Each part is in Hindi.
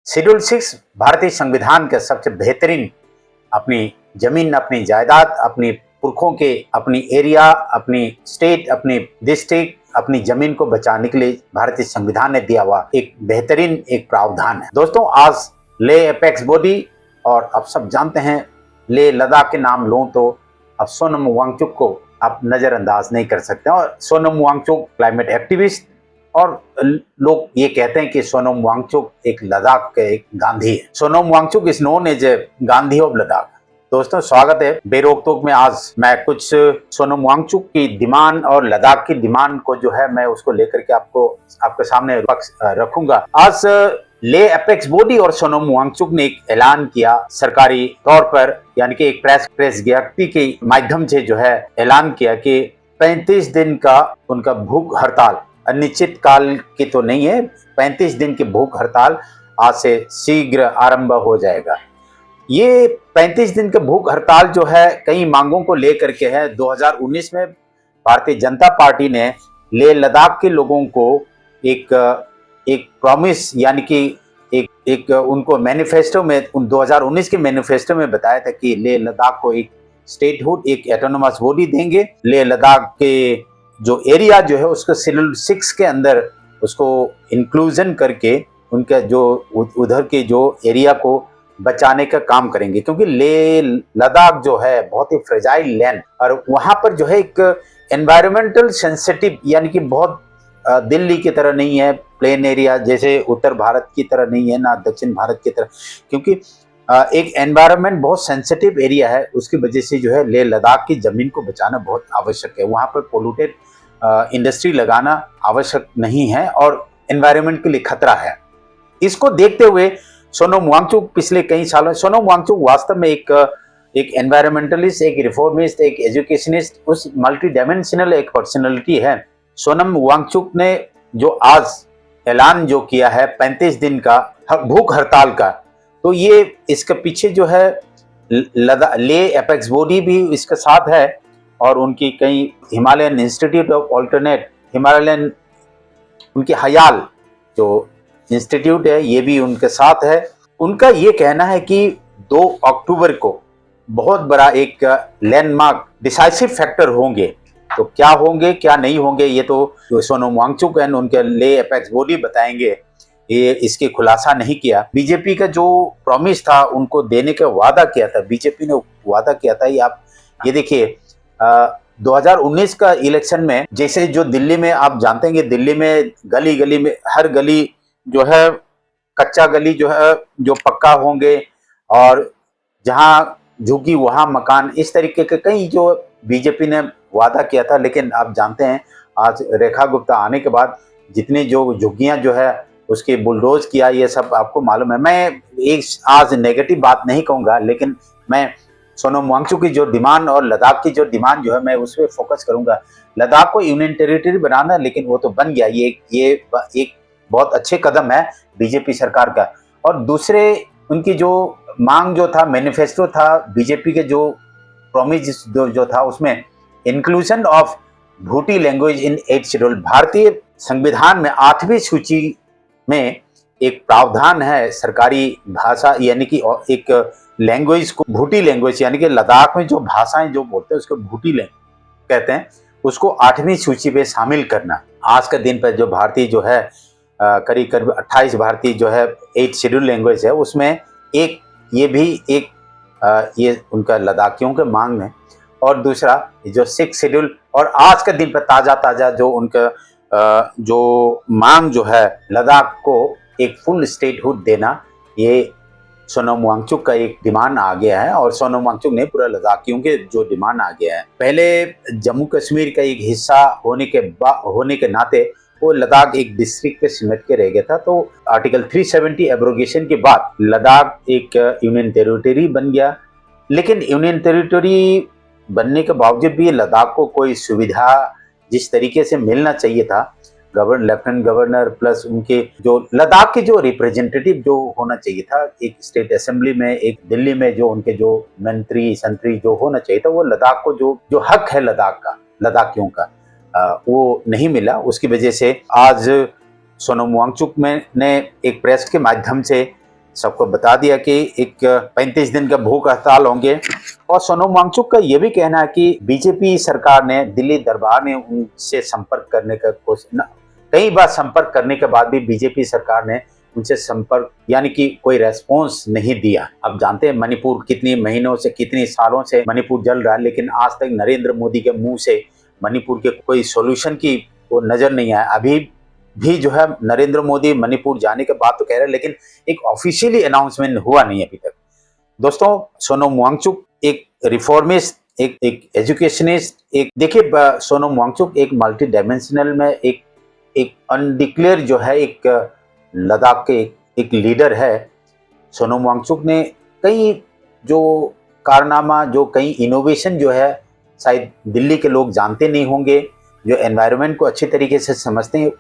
शेड्यूल 6 भारतीय संविधान का सबसे बेहतरीन अपनी जमीन, अपनी जायदाद, अपनी पुरखों के अपनी एरिया, अपनी स्टेट, अपनी डिस्ट्रिक्ट, अपनी जमीन को बचाने के लिए भारतीय संविधान ने दिया हुआ एक बेहतरीन एक प्रावधान है। दोस्तों, आज लेह एपेक्स बॉडी, और आप सब जानते हैं लेह लद्दाख के नाम लूं तो अब सोनम वांगचुक को आप नजरअंदाज नहीं कर सकते। और सोनम वांगचुक क्लाइमेट एक्टिविस्ट, और लोग ये कहते हैं कि सोनम वांगचुक एक लद्दाख के एक गांधी है। Sonam Wangchuk is known as a Gandhi of Ladakh. दोस्तों, स्वागत है बेरोक टोक में। आज मैं कुछ सोनम वांगचुक की डिमांड और लद्दाख की डिमांड को जो है मैं उसको लेकर के आपके सामने रखूंगा। आज लेह एपेक्स बॉडी और सोनम वांगचुक ने एक ऐलान किया सरकारी तौर पर, यानी कि एक प्रेस विज्ञप्ति के माध्यम से जो है ऐलान किया कि 35 दिन का उनका भूख हड़ताल, अनिश्चित काल की तो नहीं है, 35 दिन की भूख हड़ताल आज से शीघ्र आरंभ हो जाएगा। ये 35 दिन का भूख हड़ताल जो है कई मांगों को लेकर के है। 2019 में भारतीय जनता पार्टी ने लेह लद्दाख के लोगों को एक प्रॉमिस, यानी कि एक उनको मैनिफेस्टो में 2019 के मैनिफेस्टो में बताया था कि लेह लद्दाख को एक स्टेटहुड, एक ऑटोनोमस बॉडी देंगे। लेह लद्दाख के जो एरिया जो है उसको शेड्यूल 6 के अंदर उसको इंक्लूजन करके उनका जो उधर के जो एरिया को बचाने का काम करेंगे, क्योंकि लेह लद्दाख जो है बहुत ही फ्रेजाइल लैंड, और वहां पर जो है एक एनवायरमेंटल सेंसिटिव, यानी कि बहुत दिल्ली की तरह नहीं है, प्लेन एरिया जैसे उत्तर भारत की तरह नहीं है, ना दक्षिण भारत की तरह, क्योंकि एक एनवायरनमेंट बहुत सेंसिटिव एरिया है। उसकी वजह से जो है लेह लद्दाख की जमीन को बचाना बहुत आवश्यक है। वहाँ पर पोल्यूटेड इंडस्ट्री लगाना आवश्यक नहीं है और एनवायरनमेंट के लिए खतरा है। इसको देखते हुए सोनम वांगचुक पिछले कई सालों, सोनम वांगचुक वास्तव में एक एनवायरमेंटलिस्ट, एक रिफॉर्मिस्ट, एक एजुकेशनिस्ट, उस मल्टी डायमेंशनल एक पर्सनैलिटी है। सोनम वांगचुक ने जो आज ऐलान जो किया है 35 दिन का भूख हड़ताल का, तो ये इसके पीछे जो है लेह एपेक्स बॉडी भी इसके साथ है, और उनकी कई Himalayan institute of alternate Himalayan, उनकी हयाल जो इंस्टीट्यूट है ये भी उनके साथ है। उनका ये कहना है कि 2 अक्टूबर को बहुत बड़ा एक लैंडमार्क डिसाइसिव फैक्टर होंगे। तो क्या होंगे क्या नहीं होंगे ये तो सोनम वांगचुक एंड उनके लेह एपेक्स बॉडी बताएंगे, ये इसके खुलासा नहीं किया। बीजेपी का जो प्रॉमिस था, उनको देने का वादा किया था, बीजेपी ने वादा किया था। ये आप ये देखिए 2019 का इलेक्शन में, जैसे जो दिल्ली में आप जानते हैं कि दिल्ली में गली गली में हर गली जो है कच्चा गली जो है जो पक्का होंगे, और जहां झुग्गी वहां मकान, इस तरीके के कई जो बीजेपी ने वादा किया था। लेकिन आप जानते हैं आज रेखा गुप्ता आने के बाद जितनी जो झुग्गियां जो है उसके बुलडोज किया, ये सब आपको मालूम है। मैं एक आज नेगेटिव बात नहीं कहूंगा, लेकिन मैं सोनम वांगचुक की जो डिमांड और लद्दाख की जो डिमांड जो है मैं उस पर फोकस करूंगा। लद्दाख को यूनियन टेरिटरी बनाना, लेकिन वो तो बन गया। ये एक बहुत अच्छे कदम है बीजेपी सरकार का। और दूसरे उनकी जो मांग जो था, मैनिफेस्टो था बीजेपी के, जो प्रॉमिस जो था उसमें inclusion of Bhoti language in 8th schedule. भारतीय संविधान में 8वीं सूची में एक प्रावधान है सरकारी भाषा, यानी कि एक लैंग्वेज को भूटी लैंग्वेज, यानी कि लद्दाख में जो भाषाएं जो बोलते हैं उसको भूटी लैंग्वेज कहते हैं, उसको 8वीं सूची में शामिल करना। आज के दिन पर जो भारतीय जो है करीब 28 भारतीय जो है 8th शेड्यूल लैंग्वेज है, उसमें एक ये भी एक ये उनका लद्दाखियों के मांग है। और दूसरा जो 6th शेड्यूल, और आज के दिन पर ताज़ा जो उनका जो मांग जो है लद्दाख को एक फुल स्टेटहुड देना, ये सोनम वांगचुक का एक डिमांड आ गया है। और सोनम वांगचुक ने पूरा लद्दाखियों के जो डिमांड आ गया है। पहले जम्मू कश्मीर का एक हिस्सा होने के नाते वो लद्दाख एक डिस्ट्रिक्ट पे सिमट के रह गया था। तो आर्टिकल 370 एब्रोगेशन के बाद लद्दाख एक यूनियन टेरिटरी बन गया। लेकिन यूनियन टेरिटरी बनने के बावजूद भी लद्दाख को कोई सुविधा जिस तरीके से मिलना चाहिए था, लेफ्टिनेंट गवर्नर प्लस उनके जो लद्दाख के जो रिप्रेजेंटेटिव जो होना चाहिए था एक स्टेट असेंबली में, एक दिल्ली में जो उनके जो मंत्री संतरी जो होना चाहिए था, वो लद्दाख को जो हक है लद्दाख का, लद्दाखियों का, वो नहीं मिला। उसकी वजह से आज सोनम वांगचुक ने एक प्रेस के माध्यम से सबको बता दिया कि एक 35 दिन का भूख हड़ताल होंगे। और सोनम वांगचुक का ये भी कहना है कि बीजेपी सरकार ने, दिल्ली दरबार ने उनसे संपर्क करने का कोशिश, कई बार संपर्क करने के बाद भी बीजेपी सरकार ने उनसे संपर्क यानी कि कोई रेस्पॉन्स नहीं दिया। अब जानते हैं मणिपुर कितनी महीनों से, कितनी सालों से मणिपुर जल रहा है, लेकिन आज तक नरेंद्र मोदी के मुंह से मणिपुर के कोई सॉल्यूशन की वो नजर नहीं आया। अभी भी जो है नरेंद्र मोदी मणिपुर जाने के बाद तो कह रहे हैं, लेकिन एक ऑफिशियली अनाउंसमेंट हुआ नहीं अभी तक। दोस्तों, सोनम वांगचुक एक रिफॉर्मिस्ट, एक एजुकेशनिस्ट, एक देखिए सोनम वांगचुक एक मल्टी डायमेंशनल में एक अनडिक्लेयर जो है एक लद्दाख के एक लीडर है। सोनम वांगचुक ने कई जो कारनामा, जो कई इनोवेशन जो है शायद दिल्ली के लोग जानते नहीं होंगे, जो एनवायरनमेंट को अच्छी तरीके से समझते हैं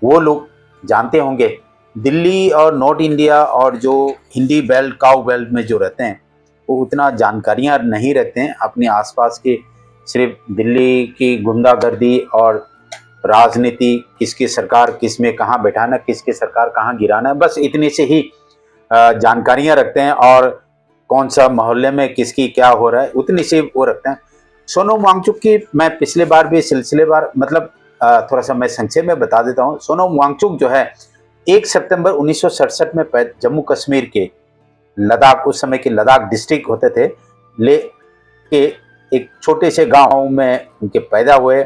वो लोग जानते होंगे। दिल्ली और नॉर्थ इंडिया और जो हिंदी बेल्ट, काउ बेल्ट में जो रहते हैं वो उतना जानकारियां नहीं रहते हैं अपने आसपास के। सिर्फ दिल्ली की गुंडागर्दी और राजनीति, किसकी सरकार किस में कहाँ बैठाना, किसकी सरकार कहाँ गिराना, बस इतनी से ही जानकारियां रखते हैं। और कौन सा मोहल्ले में किसकी क्या हो रहा है उतनी से वो रखते हैं। सोनम वांगचुक की मैं पिछले बार भी सिलसिलेवार मतलब थोड़ा सा मैं संक्षेप में बता देता हूँ। सोनम वांगचुक जो है 1 सितंबर 1967 में जम्मू कश्मीर के लद्दाख, उस समय के लद्दाख डिस्ट्रिक्ट होते थे, ले के एक छोटे से गांव में उनके पैदा हुए।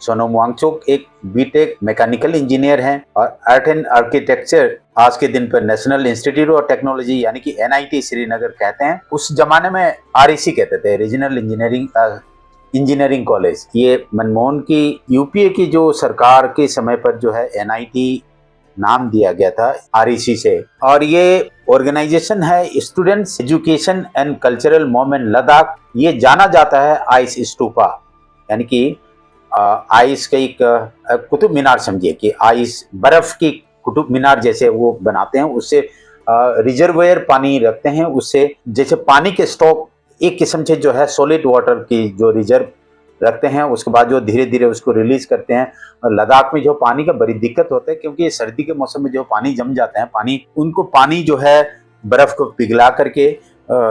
सोनम वांगचुक एक बीटेक मैकेनिकल इंजीनियर हैं और आर्ट एंड आर्किटेक्चर, आज के दिन पर नेशनल इंस्टीट्यूट ऑफ टेक्नोलॉजी यानी कि एनआईटी श्रीनगर कहते हैं, उस जमाने में आरईसी कहते थे, रीजनल इंजीनियरिंग कॉलेज। ये मनमोहन की यूपीए की जो सरकार के समय पर जो है एनआईटी नाम दिया गया था आरईसी से। और ये ऑर्गेनाइजेशन है students education and cultural movement Ladakh. ये जाना जाता है आइस स्तूपा, यानी कि आइस का एक कुतुब मीनार, समझिए कि आइस बर्फ की कुतुब मीनार जैसे वो बनाते हैं, उससे रिजर्वायर पानी रखते हैं, उससे जैसे पानी के स्टॉक एक किस्म से जो है सॉलिड वाटर की जो रिजर्व रखते हैं, उसके बाद जो धीरे धीरे उसको रिलीज करते हैं। और लद्दाख में जो पानी का बड़ी दिक्कत होता है, क्योंकि सर्दी के मौसम में जो पानी जम जाते हैं, उनको पानी जो है बर्फ को पिघला करके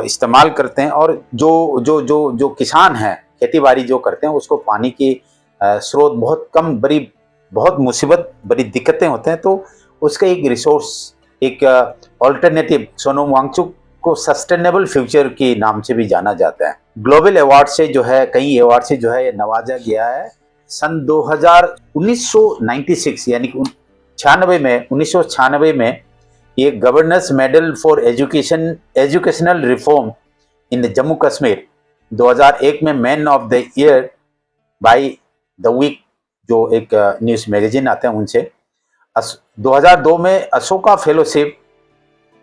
इस्तेमाल करते हैं। और जो जो जो जो किसान हैं, खेती बाड़ी जो करते हैं, उसको पानी की स्रोत बहुत कम, बहुत मुसीबत, बड़ी दिक्कतें होते हैं, तो उसका एक रिसोर्स, एक ऑल्टरनेटिव, सोनम वांगचुक को सस्टेनेबल फ्यूचर के नाम से भी जाना जाता है। ग्लोबल अवार्ड से जो है, कई अवार्ड से जो है नवाजा गया है। सन 1996 यानी कि 1996 में ये governor's medal for educational reform in Jammu Kashmir, 2001 में man of the year by the week जो एक न्यूज़ मैगजीन आते हैं उनसे, 2002 में Ashoka fellowship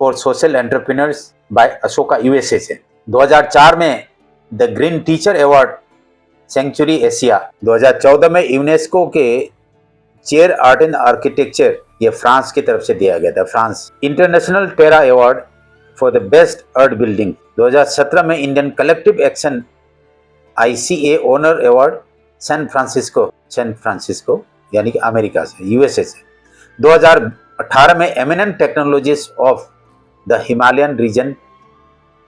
for social entrepreneurs by Ashoka USA से, 2004 में the green teacher award century Asia, 2014 में यूनेस्को के चेयर आर्ट एंड आर्किटेक्चर, ये फ्रांस की तरफ से दिया गया था, France. International terra award for the best earth building, 2017 में Indian collective action ICA honour award San Francisco यानी कि अमेरिका से, यूएसए से। 2018 में eminent technologist of the Himalayan region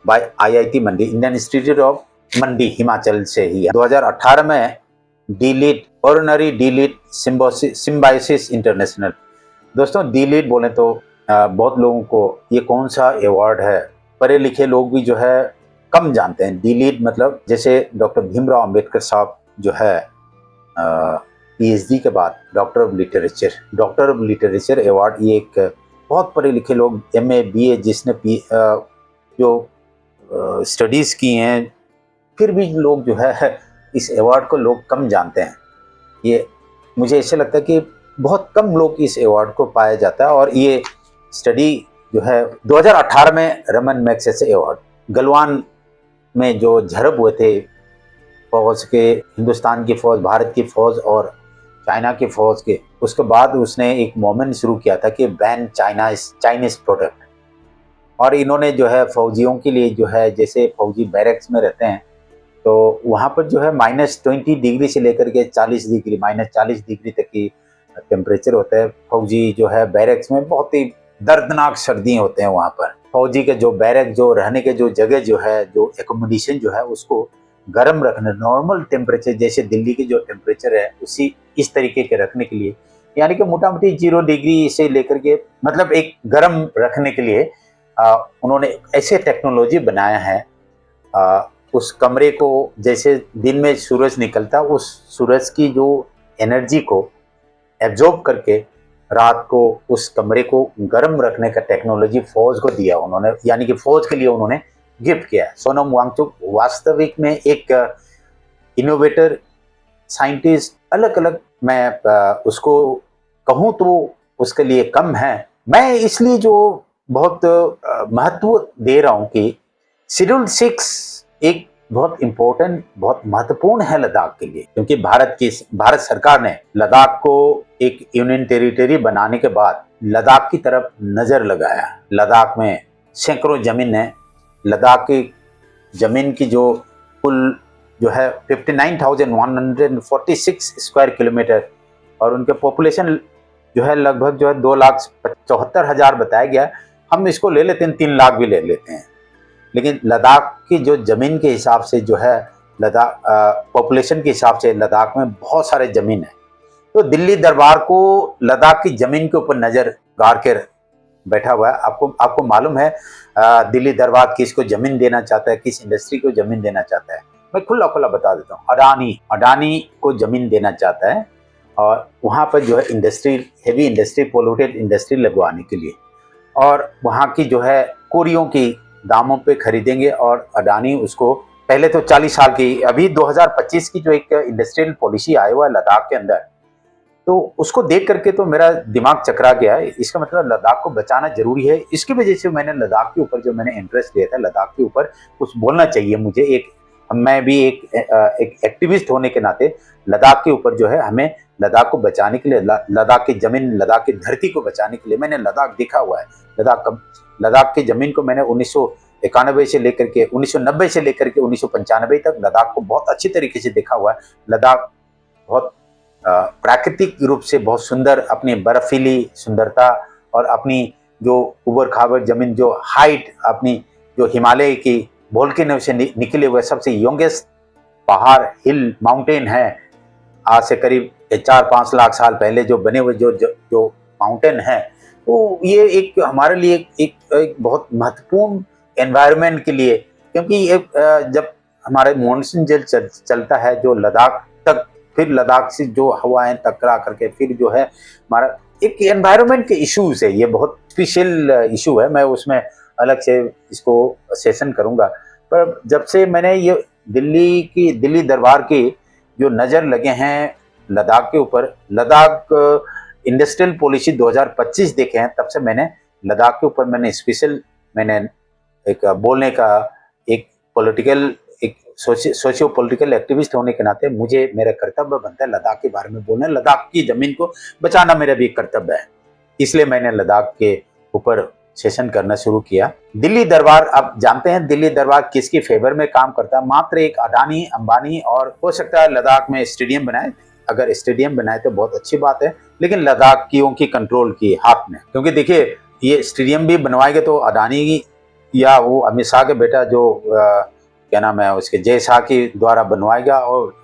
by IIT Mandi, Indian institute of Mandi, Himachal से ही है। 2018 में D Litt, ordinary D Litt Symbiosis International. दोस्तों, डी-लीट बोले तो बहुत लोगों को ये कौन सा अवार्ड है, पढ़े लिखे लोग भी जो है कम जानते हैं। डी-लीट मतलब जैसे डॉक्टर भीमराव अंबेडकर साहब जो है PhD के बाद डॉक्टर ऑफ लिटरेचर अवार्ड, ये एक बहुत पढ़े लिखे लोग MA BA जिसने जो स्टडीज़ की हैं, फिर भी लोग जो है इस अवार्ड को लोग कम जानते हैं। ये मुझे ऐसे लगता है कि बहुत कम लोग इस अवार्ड को पाया जाता है। और ये स्टडी जो है 2018 में रमन मैग्सेसे अवार्ड, गलवान में जो झड़प हुए थे फौज के, हिंदुस्तान की फौज, भारत की फौज और चाइना की फौज के, उसके बाद उसने एक मूवमेंट शुरू किया था कि बैन चाइनीज प्रोडक्ट। और इन्होंने जो है फौजियों के लिए जो है, जैसे फौजी बैरक्स में रहते हैं तो वहाँ पर जो है -20 डिग्री से लेकर के -40 डिग्री तक की टेम्परेचर होता है। फौजी जो है बैरक्स में बहुत ही दर्दनाक सर्दी होते हैं वहाँ पर। फौजी के जो बैरक, जो रहने के जो जगह जो है, जो एकोमोडेशन जो है, उसको गर्म रखने, नॉर्मल टेम्परेचर जैसे दिल्ली की जो टेम्परेचर है उसी इस तरीके के रखने के लिए, यानी कि मोटा मोटी 0 डिग्री से लेकर के मतलब एक गर्म रखने के लिए उन्होंने ऐसे टेक्नोलॉजी बनाया है। उस कमरे को जैसे दिन में सूरज निकलता, उस सूरज की जो एनर्जी को एब्जॉर्ब करके रात को उस कमरे को गर्म रखने का टेक्नोलॉजी फौज को दिया उन्होंने, यानी कि फौज के लिए उन्होंने गिफ्ट किया है। सोनम वांगचुक वास्तविक में एक इनोवेटर, साइंटिस्ट, अलग अलग, मैं उसको कहूँ तो उसके लिए कम है। मैं इसलिए जो बहुत महत्व दे रहा हूँ कि शेड्यूल 6 एक बहुत इंपॉर्टेंट, बहुत महत्वपूर्ण है लद्दाख के लिए, क्योंकि भारत सरकार ने लद्दाख को एक यूनियन टेरिटरी बनाने के बाद लद्दाख की तरफ नजर लगाया। लद्दाख में सैकड़ों जमीन है। लद्दाख की जमीन की जो कुल जो है 59,146 स्क्वायर किलोमीटर, और उनके पॉपुलेशन जो है लगभग जो है 2,74,000 बताया गया। हम इसको ले लेते हैं, 3 लाख भी ले लेते हैं, लेकिन लद्दाख की जो ज़मीन के हिसाब से जो है, लद्दाख पॉपुलेशन के हिसाब से लद्दाख में बहुत सारे ज़मीन है। तो दिल्ली दरबार को लद्दाख की ज़मीन के ऊपर नज़र गाड़ कर बैठा हुआ है। आपको मालूम है दिल्ली दरबार किसको ज़मीन देना चाहता है, किस इंडस्ट्री को ज़मीन देना चाहता है। मैं खुला खुला बता देता हूँ, अडानी को ज़मीन देना चाहता है, और वहाँ पर जो है industry, heavy industry, polluted industry लगवाने के लिए, और वहाँ की जो है कोरियों की दामों पे खरीदेंगे। और अडानी उसको पहले तो 40 साल की, अभी 2025 की जो एक इंडस्ट्रियल पॉलिसी आया हुआ है लद्दाख के अंदर, तो उसको देख करके तो मेरा दिमाग चकरा गया है। इसका मतलब लद्दाख को बचाना जरूरी है। इसकी वजह से मैंने लद्दाख के ऊपर जो मैंने इंटरेस्ट लिया था, लद्दाख के ऊपर कुछ बोलना चाहिए मुझे। मैं भी एक एक्टिविस्ट होने के नाते लद्दाख के ऊपर जो है, हमें लद्दाख को बचाने के लिए, लद्दाख की जमीन, लद्दाख की धरती को बचाने के लिए, मैंने लद्दाख देखा हुआ है। लद्दाख की जमीन को मैंने 1991 से लेकर के 1990 से लेकर के 1995 तक लद्दाख को बहुत अच्छी तरीके से देखा हुआ है। लद्दाख बहुत प्राकृतिक रूप से बहुत सुंदर, अपनी बर्फीली सुंदरता और अपनी जो उबड़ खाबड़ जमीन, जो हाइट, अपनी जो हिमालय की वोल्केनो से निकले हुए सबसे यंगेस्ट पहाड़, हिल, माउंटेन है। आज से करीब 4-5 लाख साल पहले जो बने हुए जो माउंटेन है, तो ये एक हमारे लिए एक बहुत महत्वपूर्ण एनवायरनमेंट के लिए, क्योंकि जब हमारे मानसून जल चलता है जो लद्दाख तक, फिर लद्दाख से जो हवाएं टकरा करके फिर जो है हमारा एक एनवायरनमेंट के इश्यूज है। ये बहुत स्पेशल इशू है, मैं उसमें अलग से इसको सेशन करूंगा। पर जब से मैंने ये दिल्ली दरबार की जो नज़र लगे हैं लद्दाख के ऊपर, लद्दाख इंडस्ट्रियल पॉलिसी 2025 देखे हैं, तब से मैंने लद्दाख के ऊपर मैंने स्पेशल, मैंने एक बोलने का, एक पॉलिटिकल, एक सोशियो पॉलिटिकल एक्टिविस्ट होने के नाते मुझे मेरा कर्तव्य बनता है लद्दाख के बारे में बोलना। लद्दाख की जमीन को बचाना मेरा भी कर्तव्य है, इसलिए मैंने लद्दाख के ऊपर सेशन करना शुरू किया। दिल्ली दरबार, आप जानते हैं दिल्ली दरबार किसकी फेवर में काम करता है? मात्र एक अडानी, अंबानी, और हो सकता है लद्दाख में स्टेडियम बनाए। अगर स्टेडियम बनाए तो बहुत अच्छी बात है, लेकिन लद्दाखियों की कंट्रोल की हाथ में, क्योंकि देखिए ये स्टेडियम भी बनवाएंगे तो अडानी या वो अमित शाह के बेटा जो क्या नाम है उसके, जय शाह के द्वारा बनवाएगा, और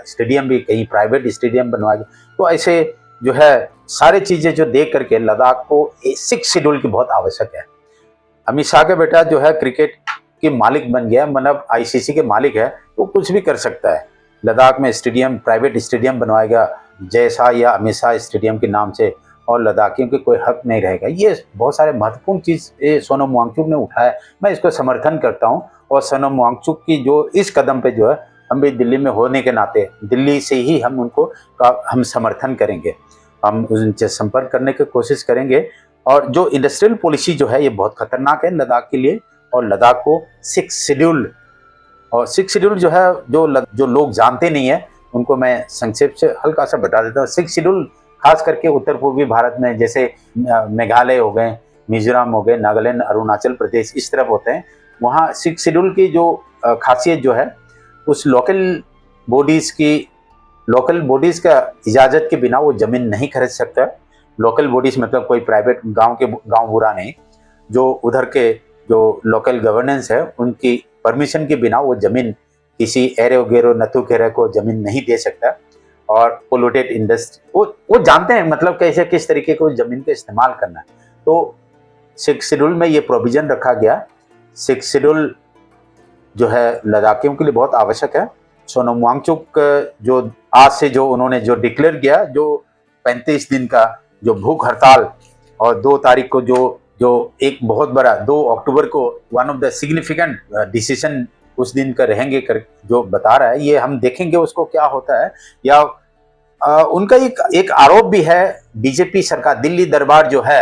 स्टेडियम भी कहीं प्राइवेट स्टेडियम बनवाएगा। तो ऐसे जो है सारी चीजें जो देख करके लद्दाख को 6 शेड्यूल की बहुत आवश्यक है। अमित शाह का बेटा जो है क्रिकेट के मालिक बन गया, मतलब आईसीसी के मालिक है, वो कुछ भी कर सकता है। लद्दाख में stadium, private stadium बनवाएगा Jay Shah या अमित शाह स्टेडियम के नाम से, और लद्दाखियों के कोई हक नहीं रहेगा। ये बहुत सारे महत्वपूर्ण चीज सोनम वांगचुक ने उठाया, मैं इसको समर्थन करता हूँ। और सोनम वांगचुक की जो इस कदम पे जो है, हम भी दिल्ली में होने के नाते दिल्ली से ही हम उनको हम समर्थन करेंगे, हम उनसे संपर्क करने की कोशिश करेंगे। और जो इंडस्ट्रियल पॉलिसी जो है ये बहुत खतरनाक है लद्दाख के लिए, और लद्दाख को 6 शेड्यूल, और 6 शेड्यूल जो है जो लोग जानते नहीं है उनको मैं संक्षेप से हल्का सा बता देता हूँ। 6 शेड्यूल खास करके उत्तर पूर्वी भारत में, जैसे मेघालय हो गए, मिजोरम हो गए, नागालैंड, अरुणाचल प्रदेश, इस तरफ होते हैं। वहाँ 6 शेड्यूल की जो खासियत जो है, उस लोकल बॉडीज़ का इजाज़त के बिना वो ज़मीन नहीं खरीद सकता। लोकल बॉडीज मतलब कोई प्राइवेट गांव बुरा नहीं, जो उधर के जो लोकल गवर्नेंस है उनकी परमिशन के बिना वो जमीन किसी एरो गेरो नथु खेरे को जमीन नहीं दे सकता। और पोल्यूटेड इंडस्ट्री वो जानते हैं मतलब कैसे किस तरीके को जमीन का इस्तेमाल करना है। तो 6 शेड्यूल में ये प्रोविजन रखा गया। 6 शेड्यूल जो है लद्दाखियों के लिए बहुत आवश्यक है। सोनम वांगचुक जो आज से जो उन्होंने जो डिक्लेयर किया, जो 35 दिन का जो भूख हड़ताल, और 2 तारीख को जो एक बहुत बड़ा 2 अक्टूबर को one of the significant decision उस दिन का रहेंगे कर जो बता रहा है, ये हम देखेंगे उसको क्या होता है। या उनका एक आरोप भी है, बीजेपी सरकार दिल्ली दरबार जो है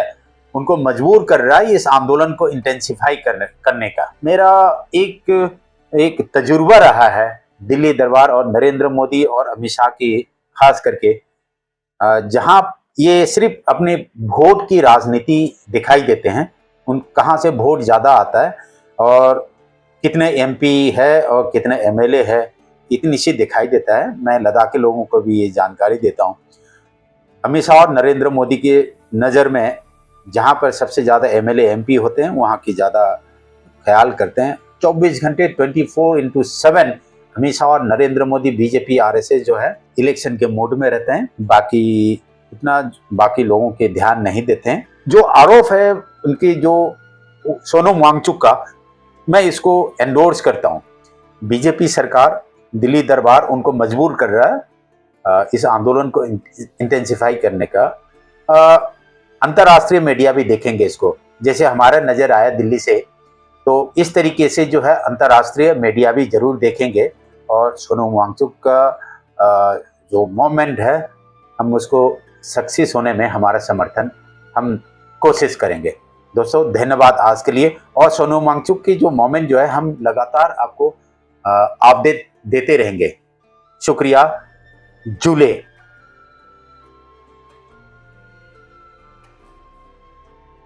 उनको मजबूर कर रहा है इस आंदोलन को इंटेंसिफाई करने का। मेरा एक तजुर्बा रहा है दिल्ली दरबार और नरेंद्र मोदी और अमित शाह की खास करके, जहां ये सिर्फ अपने वोट की राजनीति दिखाई देते हैं, उन कहां से वोट ज्यादा आता है और कितने एमपी है और कितने एमएलए है, इतनी सी दिखाई देता है। मैं लद्दाख के लोगों को भी ये जानकारी देता हूं। अमित शाह और नरेंद्र मोदी के नज़र में जहां पर सबसे ज़्यादा एमएलए एमपी होते हैं वहां की ज़्यादा ख्याल करते हैं। 24 घंटे 24/7 अमित शाह और नरेंद्र मोदी बीजेपी आरएसएस जो है इलेक्शन के मोड में रहते हैं, बाकी लोगों के ध्यान नहीं देते हैं। जो आरोप है उनकी जो सोनम वांगचुक का, मैं इसको एंडोर्स करता हूं। बीजेपी सरकार दिल्ली दरबार उनको मजबूर कर रहा है इस आंदोलन को इंटेंसिफाई करने का। अंतर्राष्ट्रीय मीडिया भी देखेंगे इसको, जैसे हमारा नजर आया दिल्ली से, तो इस तरीके से जो है अंतर्राष्ट्रीय मीडिया भी जरूर देखेंगे। और सोनम वांगचुक का जो मूवमेंट है हम उसको सक्सेस होने में हमारा समर्थन हम कोशिश करेंगे। दोस्तों धन्यवाद आज के लिए। और सोनम वांगचुक की जो मूवमेंट जो है हम लगातार आपको अपडेट देते रहेंगे। शुक्रिया। जुले।